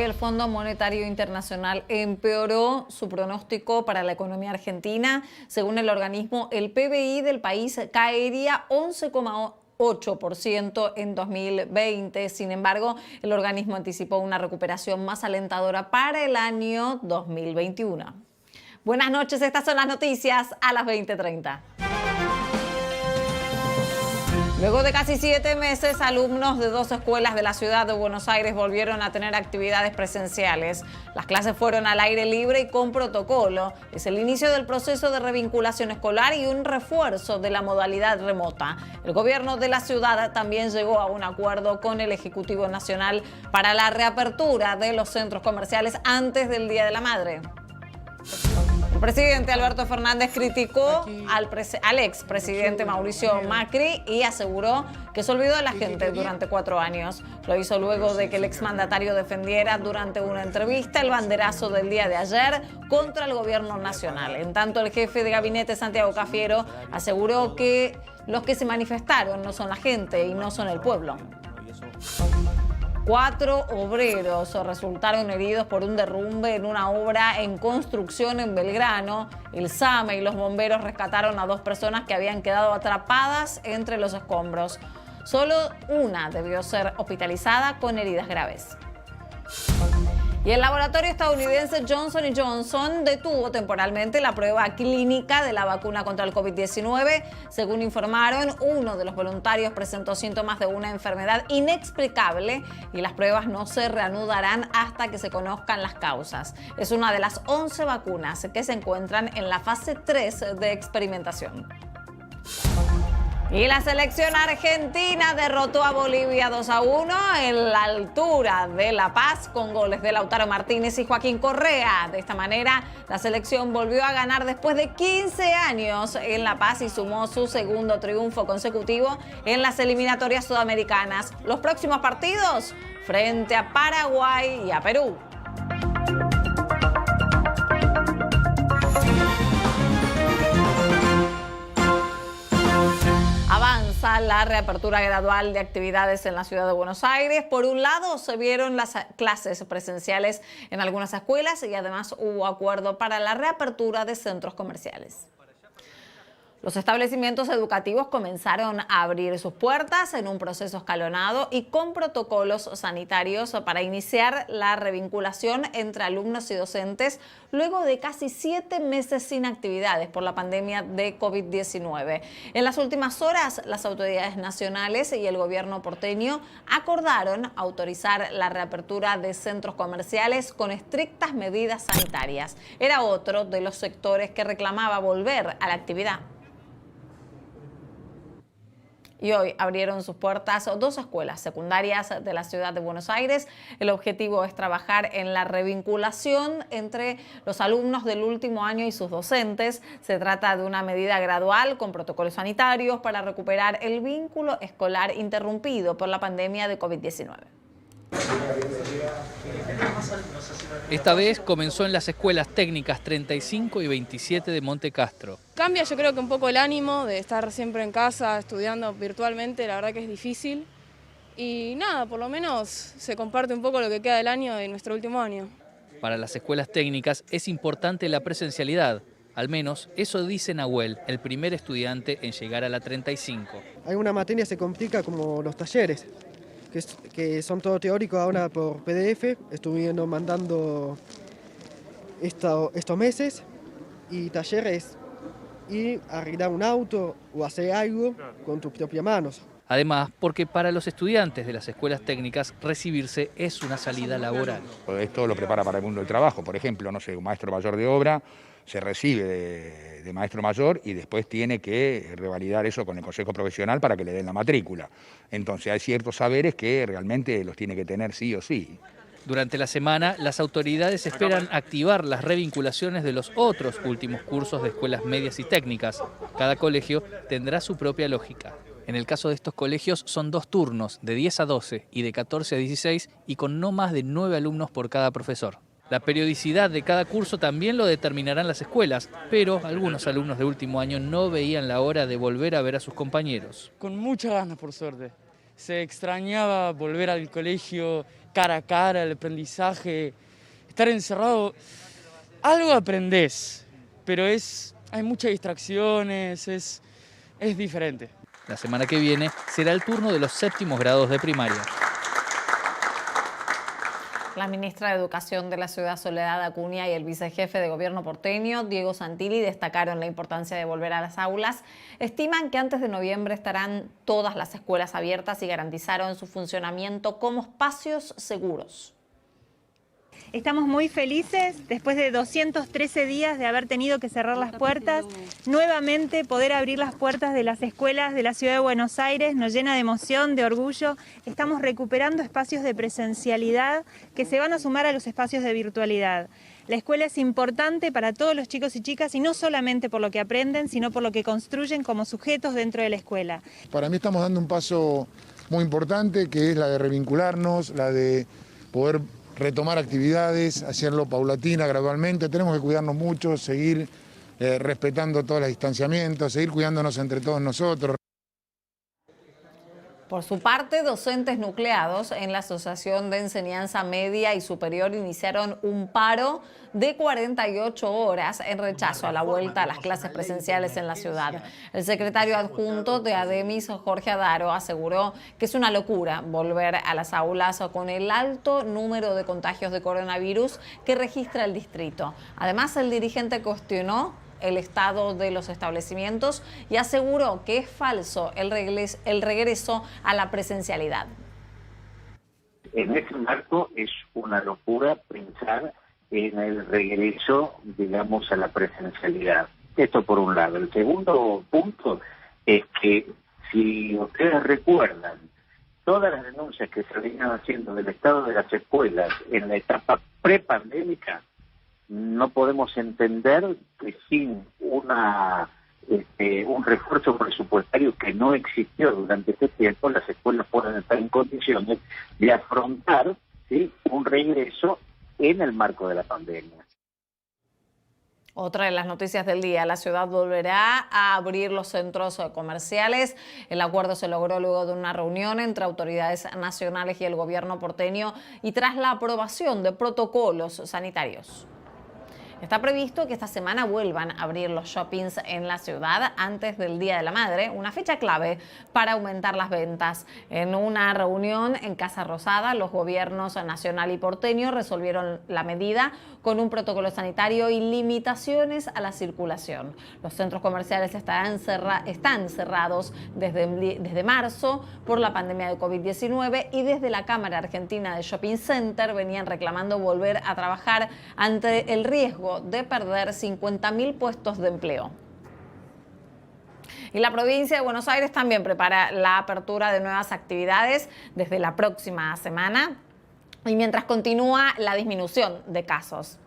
Hoy el Fondo Monetario Internacional empeoró su pronóstico para la economía argentina. Según el organismo, el PBI del país caería 11,8% en 2020. Sin embargo, el organismo anticipó una recuperación más alentadora para el año 2021. Buenas noches, estas son las noticias a las 20:30. Luego de casi 7 meses, alumnos de 2 escuelas de la ciudad de Buenos Aires volvieron a tener actividades presenciales. Las clases fueron al aire libre y con protocolo. Es el inicio del proceso de revinculación escolar y un refuerzo de la modalidad remota. El gobierno de la ciudad también llegó a un acuerdo con el Ejecutivo Nacional para la reapertura de los centros comerciales antes del Día de la Madre. El presidente Alberto Fernández criticó al expresidente Mauricio Macri y aseguró que se olvidó de la gente durante 4 años. Lo hizo luego de que el exmandatario defendiera durante una entrevista el banderazo del día de ayer contra el gobierno nacional. En tanto, el jefe de gabinete, Santiago Cafiero, aseguró que los que se manifestaron no son la gente y no son el pueblo. 4 obreros resultaron heridos por un derrumbe en una obra en construcción en Belgrano. El SAME y los bomberos rescataron a 2 personas que habían quedado atrapadas entre los escombros. Solo una debió ser hospitalizada con heridas graves. Y el laboratorio estadounidense Johnson & Johnson detuvo temporalmente la prueba clínica de la vacuna contra el COVID-19. Según informaron, uno de los voluntarios presentó síntomas de una enfermedad inexplicable y las pruebas no se reanudarán hasta que se conozcan las causas. Es una de las 11 vacunas que se encuentran en la fase 3 de experimentación. Y la selección argentina derrotó a Bolivia 2-1 en la altura de La Paz con goles de Lautaro Martínez y Joaquín Correa. De esta manera, la selección volvió a ganar después de 15 años en La Paz y sumó su segundo triunfo consecutivo en las eliminatorias sudamericanas. Los próximos partidos frente a Paraguay y a Perú. Avanza la reapertura gradual de actividades en la ciudad de Buenos Aires. Por un lado, se vieron las clases presenciales en algunas escuelas y además hubo acuerdo para la reapertura de centros comerciales. Los establecimientos educativos comenzaron a abrir sus puertas en un proceso escalonado y con protocolos sanitarios para iniciar la revinculación entre alumnos y docentes luego de casi 7 meses sin actividades por la pandemia de COVID-19. En las últimas horas, las autoridades nacionales y el gobierno porteño acordaron autorizar la reapertura de centros comerciales con estrictas medidas sanitarias. Era otro de los sectores que reclamaba volver a la actividad. Y hoy abrieron sus puertas 2 escuelas secundarias de la ciudad de Buenos Aires. El objetivo es trabajar en la revinculación entre los alumnos del último año y sus docentes. Se trata de una medida gradual con protocolos sanitarios para recuperar el vínculo escolar interrumpido por la pandemia de COVID-19. Esta vez comenzó en las escuelas técnicas 35 y 27 de Monte Castro. Cambia yo creo que un poco el ánimo de estar siempre en casa estudiando virtualmente, la verdad que es difícil. Y nada, por lo menos se comparte un poco lo que queda del año de nuestro último año. Para las escuelas técnicas es importante la presencialidad. Al menos eso dice Nahuel, el primer estudiante en llegar a la 35. Alguna materia se complica como los talleres, que son todo teórico ahora por PDF. Estuvieron mandando estos meses y talleres y arreglar un auto o hacer algo con tus propias manos. Además, porque para los estudiantes de las escuelas técnicas recibirse es una salida laboral. Esto lo prepara para el mundo del trabajo. Por ejemplo, no sé, un maestro mayor de obra se recibe de maestro mayor y después tiene que revalidar eso con el consejo profesional para que le den la matrícula. Entonces hay ciertos saberes que realmente los tiene que tener sí o sí. Durante la semana, las autoridades esperan activar las revinculaciones de los otros últimos cursos de escuelas medias y técnicas. Cada colegio tendrá su propia lógica. En el caso de estos colegios son 2 turnos, de 10 a 12 y de 14 a 16, y con no más de 9 alumnos por cada profesor. La periodicidad de cada curso también lo determinarán las escuelas, pero algunos alumnos de último año no veían la hora de volver a ver a sus compañeros. Con muchas ganas, por suerte. Se extrañaba volver al colegio cara a cara, el aprendizaje, estar encerrado, algo aprendés, pero hay muchas distracciones, es diferente. La semana que viene será el turno de los séptimos grados de primaria. La ministra de Educación de la ciudad, Soledad Acuña, y el vicejefe de gobierno porteño, Diego Santilli, destacaron la importancia de volver a las aulas. Estiman que antes de noviembre estarán todas las escuelas abiertas y garantizaron su funcionamiento como espacios seguros. Estamos muy felices, después de 213 días de haber tenido que cerrar las puertas, nuevamente poder abrir las puertas de las escuelas de la ciudad de Buenos Aires nos llena de emoción, de orgullo. Estamos recuperando espacios de presencialidad que se van a sumar a los espacios de virtualidad. La escuela es importante para todos los chicos y chicas, y no solamente por lo que aprenden, sino por lo que construyen como sujetos dentro de la escuela. Para mí estamos dando un paso muy importante, que es la de revincularnos, la de poder retomar actividades, hacerlo paulatina, gradualmente. Tenemos que cuidarnos mucho, seguir respetando todos los distanciamientos, seguir cuidándonos entre todos nosotros. Por su parte, docentes nucleados en la Asociación de Enseñanza Media y Superior iniciaron un paro de 48 horas en rechazo a la vuelta a las clases presenciales en la ciudad. El secretario adjunto de ADEMIS, Jorge Adaro, aseguró que es una locura volver a las aulas con el alto número de contagios de coronavirus que registra el distrito. Además, el dirigente cuestionó el estado de los establecimientos y aseguró que es falso el regreso a la presencialidad. En ese marco es una locura pensar en el regreso, digamos, a la presencialidad. Esto por un lado. El segundo punto es que, si ustedes recuerdan, todas las denuncias que se venían haciendo del estado de las escuelas en la etapa prepandémica, no podemos entender que sin un refuerzo presupuestario que no existió durante este tiempo, las escuelas puedan estar en condiciones de afrontar, ¿sí?, un regreso en el marco de la pandemia. Otra de las noticias del día, la ciudad volverá a abrir los centros comerciales. El acuerdo se logró luego de una reunión entre autoridades nacionales y el gobierno porteño y tras la aprobación de protocolos sanitarios. Está previsto que esta semana vuelvan a abrir los shoppings en la ciudad antes del Día de la Madre, una fecha clave para aumentar las ventas. En una reunión en Casa Rosada, los gobiernos nacional y porteño resolvieron la medida con un protocolo sanitario y limitaciones a la circulación. Los centros comerciales están cerrados desde marzo por la pandemia de COVID-19 y desde la Cámara Argentina de Shopping Center venían reclamando volver a trabajar ante el riesgo de perder 50.000 puestos de empleo. Y la provincia de Buenos Aires también prepara la apertura de nuevas actividades desde la próxima semana y mientras continúa la disminución de casos.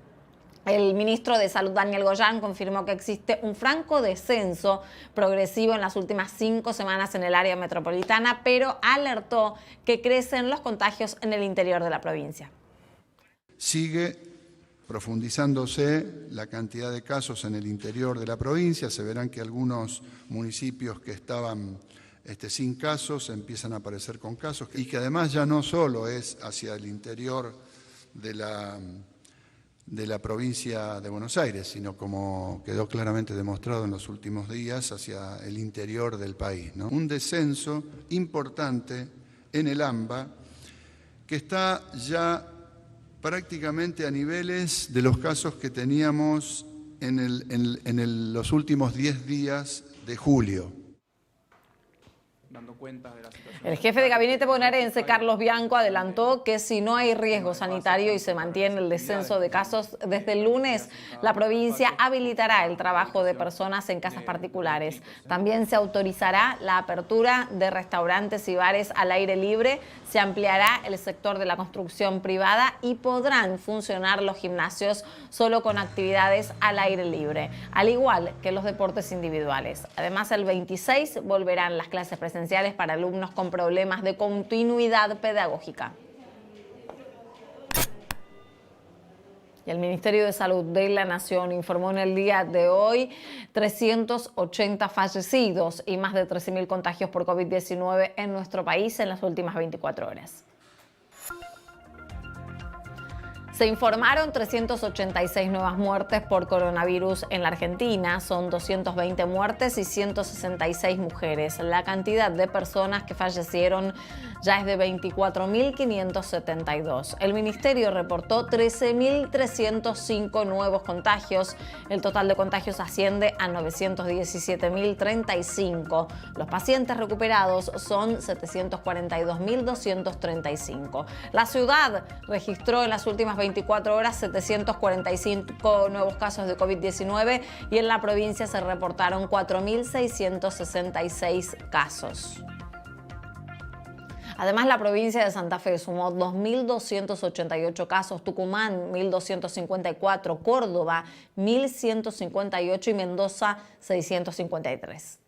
El ministro de Salud, Daniel Goyan, confirmó que existe un franco descenso progresivo en las últimas 5 semanas en el área metropolitana, pero alertó que crecen los contagios en el interior de la provincia. Sigue profundizándose la cantidad de casos en el interior de la provincia. Se verán que algunos municipios que estaban sin casos empiezan a aparecer con casos, y que además ya no solo es hacia el interior de la provincia de Buenos Aires, sino, como quedó claramente demostrado en los últimos días, hacia el interior del país, ¿no? Un descenso importante en el AMBA que está ya prácticamente a niveles de los casos que teníamos en los últimos 10 días de julio. El jefe de gabinete bonaerense, Carlos Bianco, adelantó que si no hay riesgo sanitario y se mantiene el descenso de casos desde el lunes, la provincia habilitará el trabajo de personas en casas particulares. También se autorizará la apertura de restaurantes y bares al aire libre, se ampliará el sector de la construcción privada y podrán funcionar los gimnasios solo con actividades al aire libre, al igual que los deportes individuales. Además, el 26 volverán las clases presenciales para alumnos con problemas de continuidad pedagógica. Y el Ministerio de Salud de la Nación informó en el día de hoy 380 fallecidos y más de 13.000 contagios por COVID-19 en nuestro país en las últimas 24 horas. Se informaron 386 nuevas muertes por coronavirus en la Argentina. Son 220 muertes y 166 mujeres. La cantidad de personas que fallecieron ya es de 24.572. El ministerio reportó 13.305 nuevos contagios. El total de contagios asciende a 917.035. Los pacientes recuperados son 742.235. La ciudad registró en las últimas 24 horas 745 nuevos casos de COVID-19 y en la provincia se reportaron 4.666 casos. Además, la provincia de Santa Fe sumó 2.288 casos, Tucumán 1.254, Córdoba 1.158 y Mendoza 653.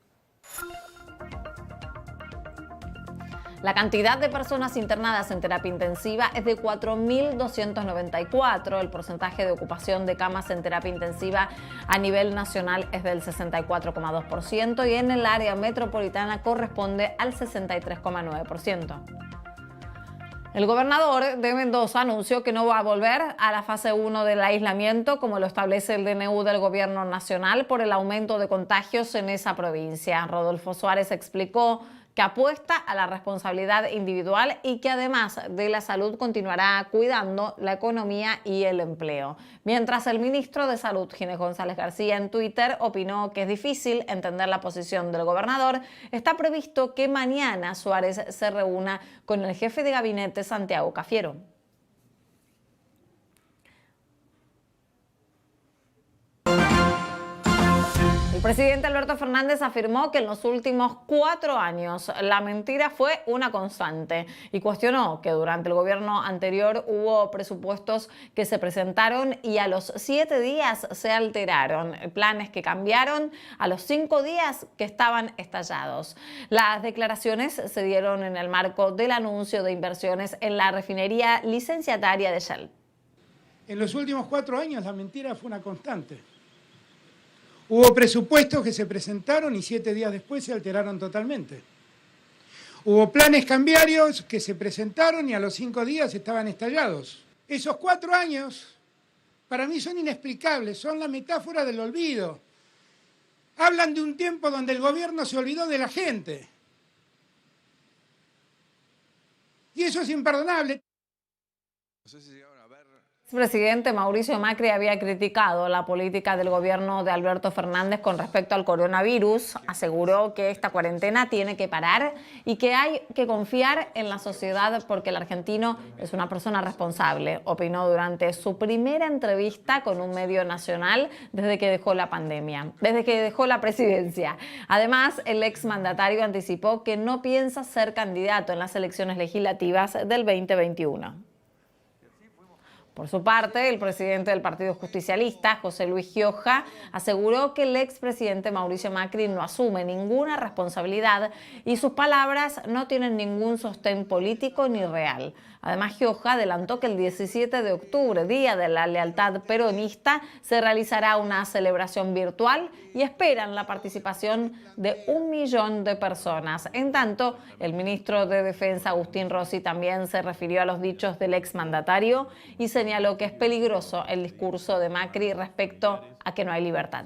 La cantidad de personas internadas en terapia intensiva es de 4.294. El porcentaje de ocupación de camas en terapia intensiva a nivel nacional es del 64,2% y en el área metropolitana corresponde al 63,9%. El gobernador de Mendoza anunció que no va a volver a la fase 1 del aislamiento, como lo establece el DNU del gobierno nacional, por el aumento de contagios en esa provincia. Rodolfo Suárez explicó que apuesta a la responsabilidad individual y que además de la salud continuará cuidando la economía y el empleo. Mientras el ministro de Salud, Ginés González García, en Twitter opinó que es difícil entender la posición del gobernador, está previsto que mañana Suárez se reúna con el jefe de gabinete, Santiago Cafiero. El presidente Alberto Fernández afirmó que en los últimos 4 años la mentira fue una constante y cuestionó que durante el gobierno anterior hubo presupuestos que se presentaron y a los 7 días se alteraron, planes que cambiaron a los 5 días que estaban estallados. Las declaraciones se dieron en el marco del anuncio de inversiones en la refinería licenciataria de Shell. En los últimos 4 años la mentira fue una constante. Hubo presupuestos que se presentaron y 7 días después se alteraron totalmente. Hubo planes cambiarios que se presentaron y a los 5 días estaban estallados. Esos 4 años para mí son inexplicables, son la metáfora del olvido. Hablan de un tiempo donde el gobierno se olvidó de la gente. Y eso es imperdonable. El presidente Mauricio Macri había criticado la política del gobierno de Alberto Fernández con respecto al coronavirus. Aseguró que esta cuarentena tiene que parar y que hay que confiar en la sociedad porque el argentino es una persona responsable. Opinó durante su primera entrevista con un medio nacional desde que dejó la presidencia. Además, el exmandatario anticipó que no piensa ser candidato en las elecciones legislativas del 2021. Por su parte, el presidente del Partido Justicialista, José Luis Gioja, aseguró que el expresidente Mauricio Macri no asume ninguna responsabilidad y sus palabras no tienen ningún sostén político ni real. Además, Gioja adelantó que el 17 de octubre, Día de la Lealtad Peronista, se realizará una celebración virtual y esperan la participación de 1 millón de personas. En tanto, el ministro de Defensa, Agustín Rossi, también se refirió a los dichos del exmandatario y señaló que es peligroso el discurso de Macri respecto a que no hay libertad.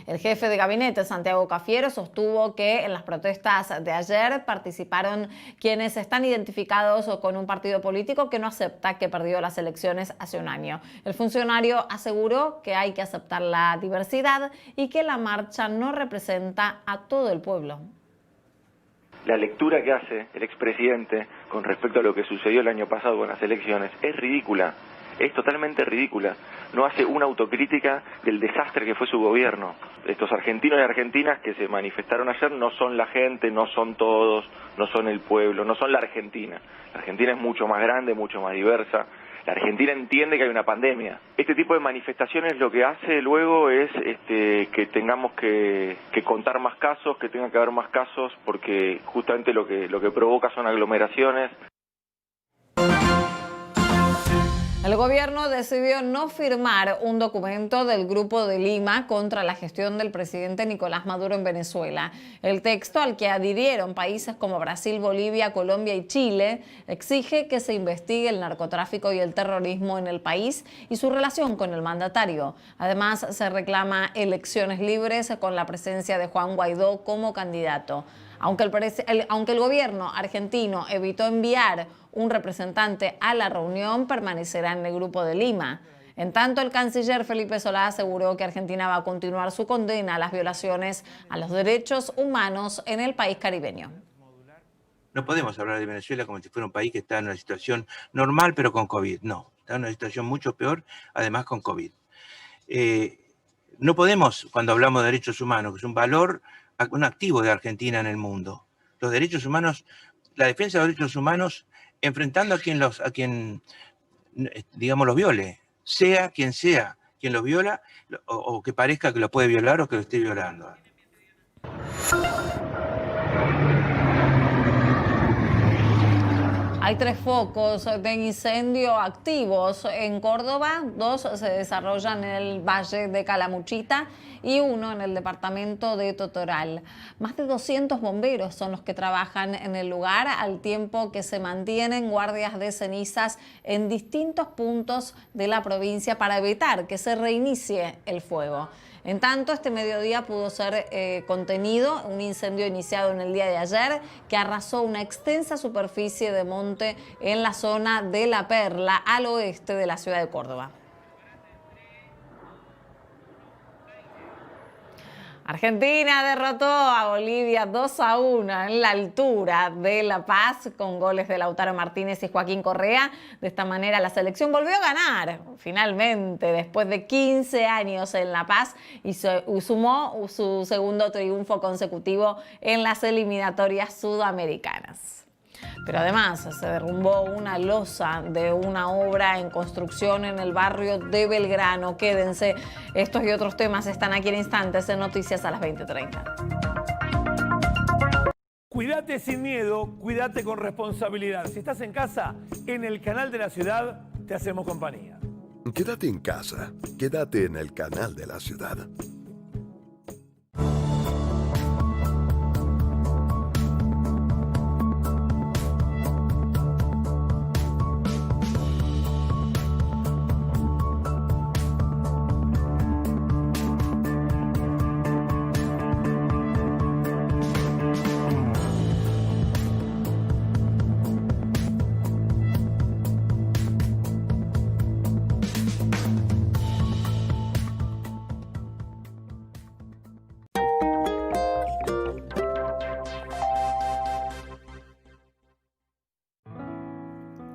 El jefe de gabinete, Santiago Cafiero, sostuvo que en las protestas de ayer participaron quienes están identificados con un partido político que no acepta que perdió las elecciones hace un año. El funcionario aseguró que hay que aceptar la diversidad y que la marcha no representa a todo el pueblo. La lectura que hace el expresidente con respecto a lo que sucedió el año pasado con las elecciones es ridícula. Es totalmente ridícula. No hace una autocrítica del desastre que fue su gobierno. Estos argentinos y argentinas que se manifestaron ayer no son la gente, no son todos, no son el pueblo, no son la Argentina. La Argentina es mucho más grande, mucho más diversa. La Argentina entiende que hay una pandemia. Este tipo de manifestaciones lo que hace luego es que tengamos que contar más casos, que tenga que haber más casos, porque justamente lo que provoca son aglomeraciones. El gobierno decidió no firmar un documento del Grupo de Lima contra la gestión del presidente Nicolás Maduro en Venezuela. El texto, al que adhirieron países como Brasil, Bolivia, Colombia y Chile, exige que se investigue el narcotráfico y el terrorismo en el país y su relación con el mandatario. Además, se reclama elecciones libres con la presencia de Juan Guaidó como candidato. Aunque el gobierno argentino evitó enviar un representante a la reunión, permanecerá en el Grupo de Lima. En tanto, el canciller Felipe Solá aseguró que Argentina va a continuar su condena a las violaciones a los derechos humanos en el país caribeño. No podemos hablar de Venezuela como si fuera un país que está en una situación normal pero con COVID. No, está en una situación mucho peor, además con COVID. No podemos, cuando hablamos de derechos humanos, que es un valor, un activo de Argentina en el mundo. Los derechos humanos, la defensa de los derechos humanos, enfrentando a quien digamos, los viole, sea quien los viola, o que parezca que lo puede violar o que lo esté violando. Hay 3 focos de incendio activos en Córdoba, 2 se desarrollan en el Valle de Calamuchita y 1 en el departamento de Totoral. Más de 200 bomberos son los que trabajan en el lugar, al tiempo que se mantienen guardias de cenizas en distintos puntos de la provincia para evitar que se reinicie el fuego. En tanto, este mediodía pudo ser contenido un incendio iniciado en el día de ayer que arrasó una extensa superficie de monte en la zona de La Perla, al oeste de la ciudad de Córdoba. Argentina derrotó a Bolivia 2-1 en la altura de La Paz con goles de Lautaro Martínez y Joaquín Correa. De esta manera la selección volvió a ganar finalmente después de 15 años en La Paz y sumó su segundo triunfo consecutivo en las eliminatorias sudamericanas. Pero además se derrumbó una losa de una obra en construcción en el barrio de Belgrano. Quédense, estos y otros temas están aquí en instantes en Noticias a las 20:30. Cuídate sin miedo, cuídate con responsabilidad. Si estás en casa, en el Canal de la Ciudad te hacemos compañía. Quédate en casa, quédate en el Canal de la Ciudad.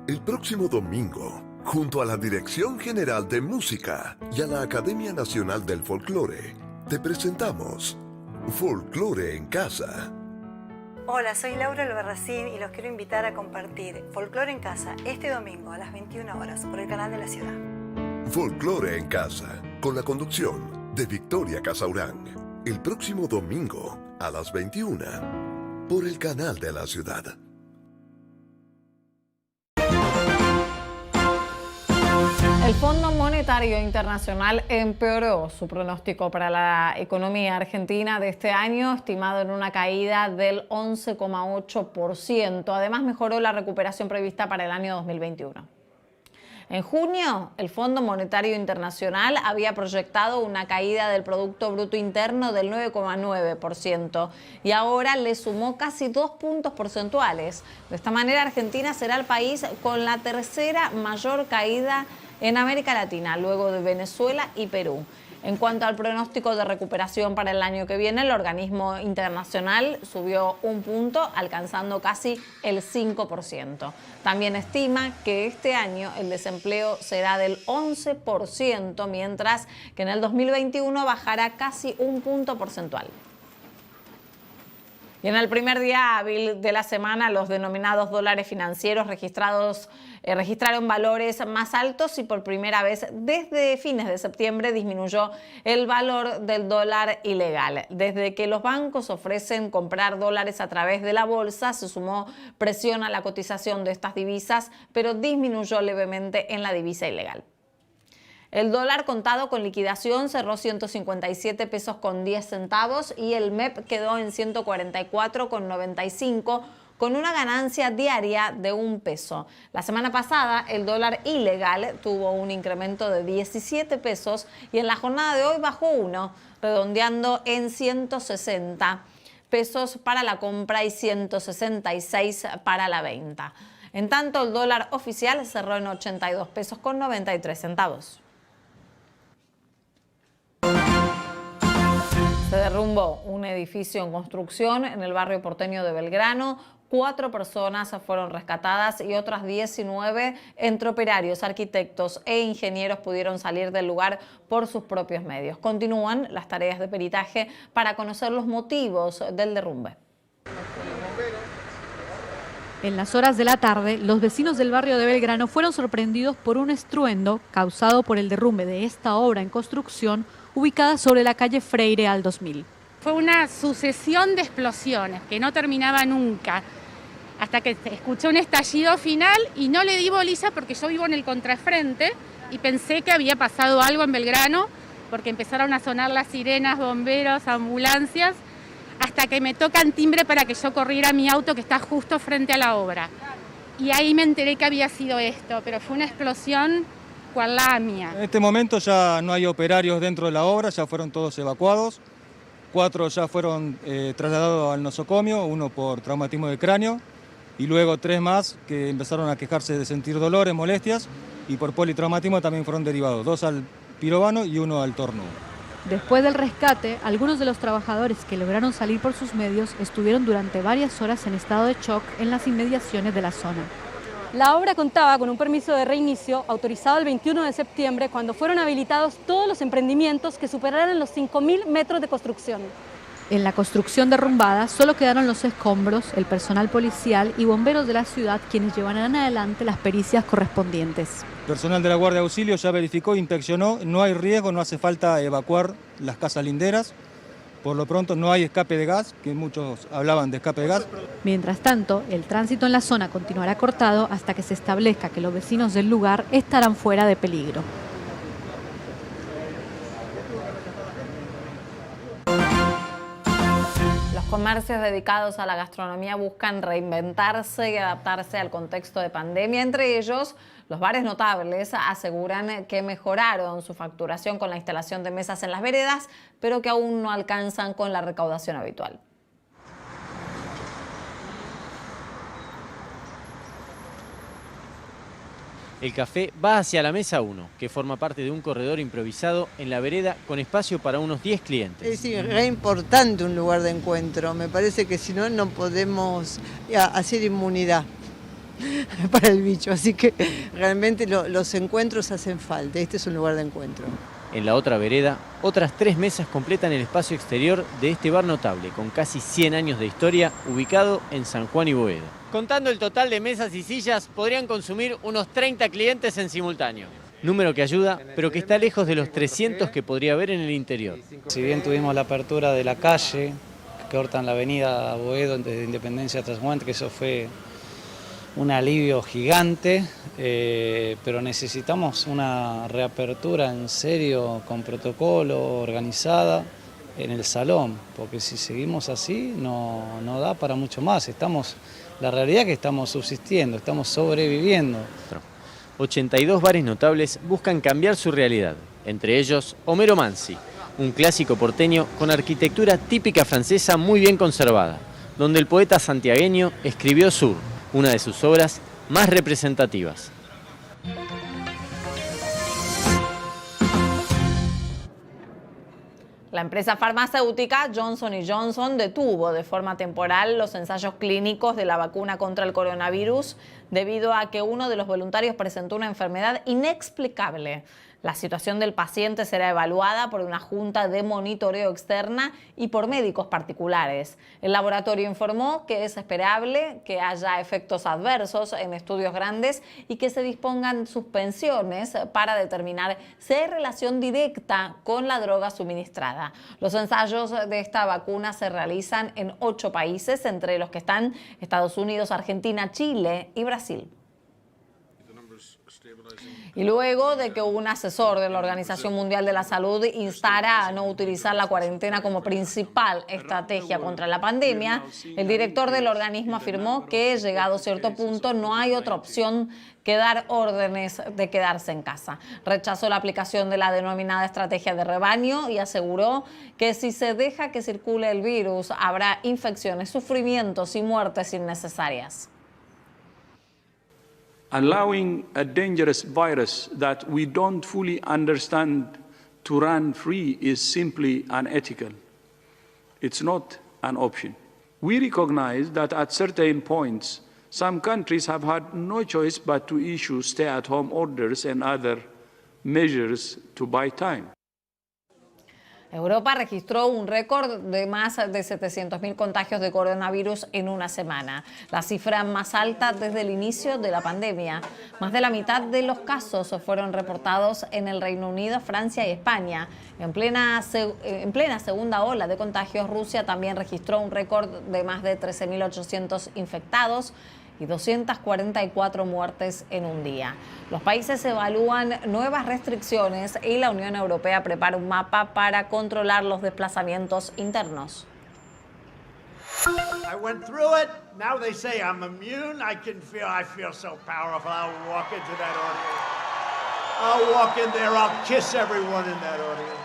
El próximo domingo, junto a la Dirección General de Música y a la Academia Nacional del Folclore, te presentamos Folclore en Casa. Hola, soy Laura Albarracín y los quiero invitar a compartir Folclore en Casa este domingo a las 21 horas por el Canal de la Ciudad. Folclore en Casa, con la conducción de Victoria Casaurán. El próximo domingo a las 21 por el Canal de la Ciudad. El Fondo Monetario Internacional empeoró su pronóstico para la economía argentina de este año, estimado en una caída del 11,8%. Además, mejoró la recuperación prevista para el año 2021. En junio, el Fondo Monetario Internacional había proyectado una caída del Producto Bruto Interno del 9,9% y ahora le sumó casi 2 puntos porcentuales. De esta manera, Argentina será el país con la tercera mayor caída en América Latina, luego de Venezuela y Perú. En cuanto al pronóstico de recuperación para el año que viene, el organismo internacional subió 1 punto, alcanzando casi el 5%. También estima que este año el desempleo será del 11%, mientras que en el 2021 bajará casi 1 punto porcentual. Y en el primer día hábil de la semana, los denominados dólares financieros registraron valores más altos y por primera vez desde fines de septiembre disminuyó el valor del dólar ilegal. Desde que los bancos ofrecen comprar dólares a través de la bolsa, se sumó presión a la cotización de estas divisas, pero disminuyó levemente en la divisa ilegal. El dólar contado con liquidación cerró 157 pesos con 10 centavos y el MEP quedó en 144,95 con una ganancia diaria de 1 peso. La semana pasada el dólar ilegal tuvo un incremento de 17 pesos y en la jornada de hoy bajó 1, redondeando en 160 pesos para la compra y 166 para la venta. En tanto, el dólar oficial cerró en 82 pesos con 93 centavos. Se derrumbó un edificio en construcción en el barrio porteño de Belgrano. 4 personas fueron rescatadas y otras 19 entre operarios, arquitectos e ingenieros pudieron salir del lugar por sus propios medios. Continúan las tareas de peritaje para conocer los motivos del derrumbe. En las horas de la tarde, los vecinos del barrio de Belgrano fueron sorprendidos por un estruendo causado por el derrumbe de esta obra en construcción ubicada sobre la calle Freire al 2000. Fue una sucesión de explosiones que no terminaba nunca, hasta que escuché un estallido final y no le di bolilla porque yo vivo en el contrafrente y pensé que había pasado algo en Belgrano porque empezaron a sonar las sirenas, bomberos, ambulancias, hasta que me tocan timbre para que yo corriera a mi auto que está justo frente a la obra. Y ahí me enteré que había sido esto, pero fue una explosión cual la mía. En este momento ya no hay operarios dentro de la obra, ya fueron todos evacuados. 4 ya fueron trasladados al nosocomio, 1 por traumatismo de cráneo y luego 3 más que empezaron a quejarse de sentir dolores, molestias y por politraumatismo también fueron derivados, 2 al pirovano y 1 al torno. Después del rescate, algunos de los trabajadores que lograron salir por sus medios estuvieron durante varias horas en estado de shock en las inmediaciones de la zona. La obra contaba con un permiso de reinicio autorizado el 21 de septiembre cuando fueron habilitados todos los emprendimientos que superaran los 5.000 metros de construcción. En la construcción derrumbada solo quedaron los escombros, el personal policial y bomberos de la ciudad quienes llevarán adelante las pericias correspondientes. Personal de la Guardia de Auxilio ya verificó, inspeccionó, no hay riesgo, no hace falta evacuar las casas linderas. Por lo pronto no hay escape de gas, que muchos hablaban de escape de gas. Mientras tanto, el tránsito en la zona continuará cortado hasta que se establezca que los vecinos del lugar estarán fuera de peligro. Los comercios dedicados a la gastronomía buscan reinventarse y adaptarse al contexto de pandemia. Entre ellos, los bares notables aseguran que mejoraron su facturación con la instalación de mesas en las veredas, pero que aún no alcanzan con la recaudación habitual. El café va hacia la mesa 1, que forma parte de un corredor improvisado en la vereda con espacio para unos 10 clientes. Es re importante un lugar de encuentro. Me parece que si no, no podemos hacer inmunidad para el bicho. Así que realmente los encuentros hacen falta. Este es un lugar de encuentro. En la otra vereda, otras 3 mesas completan el espacio exterior de este bar notable, con casi 100 años de historia, ubicado en San Juan y Boedo. Contando el total de mesas y sillas, podrían consumir unos 30 clientes en simultáneo. Número que ayuda, pero que está lejos de los 300 que podría haber en el interior. Si bien tuvimos la apertura de la calle, que cortan la avenida Boedo desde Independencia a San Juan, que eso fue un alivio gigante, pero necesitamos una reapertura en serio, con protocolo, organizada, en el salón, porque si seguimos así no da para mucho más. La realidad es que estamos subsistiendo, estamos sobreviviendo. 82 bares notables buscan cambiar su realidad, entre ellos Homero Mansi, un clásico porteño con arquitectura típica francesa muy bien conservada, donde el poeta santiagueño escribió Sur, una de sus obras más representativas. La empresa farmacéutica Johnson & Johnson detuvo de forma temporal los ensayos clínicos de la vacuna contra el coronavirus debido a que uno de los voluntarios presentó una enfermedad inexplicable. La situación del paciente será evaluada por una junta de monitoreo externa y por médicos particulares. El laboratorio informó que es esperable que haya efectos adversos en estudios grandes y que se dispongan suspensiones para determinar si hay relación directa con la droga suministrada. Los ensayos de esta vacuna se realizan en 8 países, entre los que están Estados Unidos, Argentina, Chile y Brasil. Y luego de que un asesor de la Organización Mundial de la Salud instara a no utilizar la cuarentena como principal estrategia contra la pandemia, el director del organismo afirmó que, llegado a cierto punto, no hay otra opción que dar órdenes de quedarse en casa. Rechazó la aplicación de la denominada estrategia de rebaño y aseguró que si se deja que circule el virus, habrá infecciones, sufrimientos y muertes innecesarias. Allowing a dangerous virus that we don't fully understand to run free is simply unethical. It's not an option. We recognize that at certain points, some countries have had no choice but to issue stay-at-home orders and other measures to buy time. Europa registró un récord de más de 700.000 contagios de coronavirus en una semana, la cifra más alta desde el inicio de la pandemia. Más de la mitad de los casos fueron reportados en el Reino Unido, Francia y España. En plena segunda ola de contagios, Rusia también registró un récord de más de 13.800 infectados y 244 muertes en un día. Los países evalúan nuevas restricciones y la Unión Europea prepara un mapa para controlar los desplazamientos internos. I went through it. Now they say I'm immune. I feel so powerful. I'll walk into that audience. I'll walk in there. I'll kiss everyone in that audience.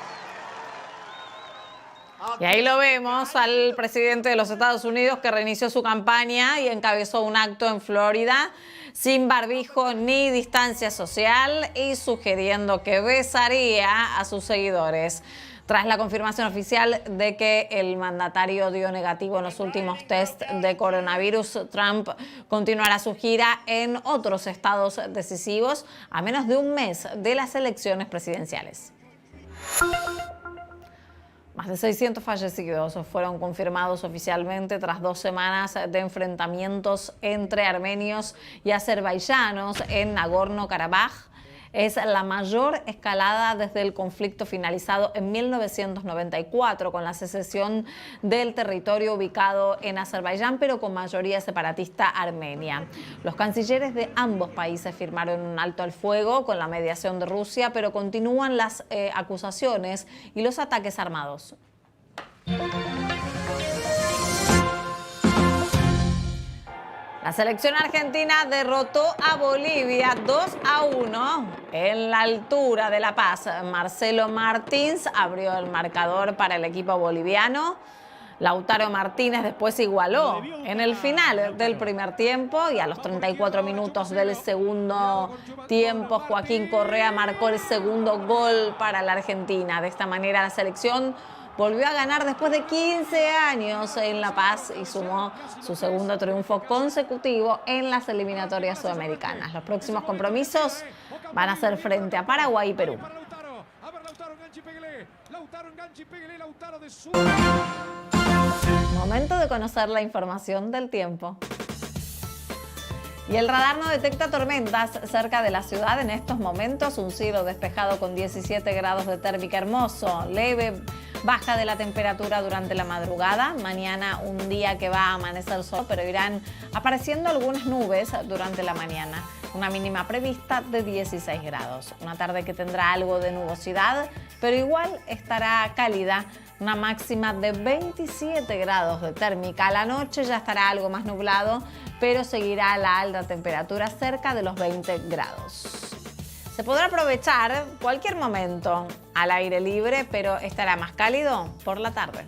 Y ahí lo vemos al presidente de los Estados Unidos, que reinició su campaña y encabezó un acto en Florida sin barbijo ni distancia social y sugiriendo que besaría a sus seguidores. Tras la confirmación oficial de que el mandatario dio negativo en los últimos test de coronavirus, Trump continuará su gira en otros estados decisivos a menos de un mes de las elecciones presidenciales. Más de 600 fallecidos fueron confirmados oficialmente tras 2 semanas de enfrentamientos entre armenios y azerbaiyanos en Nagorno-Karabaj. Es la mayor escalada desde el conflicto finalizado en 1994 con la secesión del territorio ubicado en Azerbaiyán, pero con mayoría separatista armenia. Los cancilleres de ambos países firmaron un alto al fuego con la mediación de Rusia, pero continúan las acusaciones y los ataques armados. La selección argentina derrotó a Bolivia 2-1 en la altura de La Paz. Marcelo Martins abrió el marcador para el equipo boliviano. Lautaro Martínez después igualó en el final del primer tiempo y a los 34 minutos del segundo tiempo Joaquín Correa marcó el segundo gol para la Argentina. De esta manera la selección volvió a ganar después de 15 años en La Paz y sumó su segundo triunfo consecutivo en las eliminatorias sudamericanas. Los próximos compromisos van a ser frente a Paraguay y Perú. Momento de conocer la información del tiempo. Y el radar no detecta tormentas cerca de la ciudad en estos momentos. Un cielo despejado con 17 grados de térmica hermoso. Leve baja de la temperatura durante la madrugada. Mañana un día que va a amanecer sol, pero irán apareciendo algunas nubes durante la mañana. Una mínima prevista de 16 grados. Una tarde que tendrá algo de nubosidad, pero igual estará cálida. Una máxima de 27 grados de térmica. A la noche ya estará algo más nublado, pero seguirá la alta temperatura cerca de los 20 grados. Se podrá aprovechar cualquier momento al aire libre, pero estará más cálido por la tarde.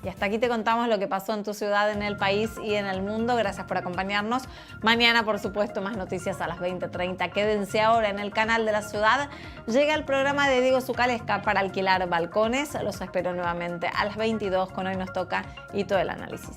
Y hasta aquí te contamos lo que pasó en tu ciudad, en el país y en el mundo. Gracias por acompañarnos. Mañana, por supuesto, más noticias a las 20:30. Quédense ahora en el canal de la ciudad. Llega el programa de Diego Zucalesca para alquilar balcones. Los espero nuevamente a las 22 con Hoy Nos Toca y todo el análisis.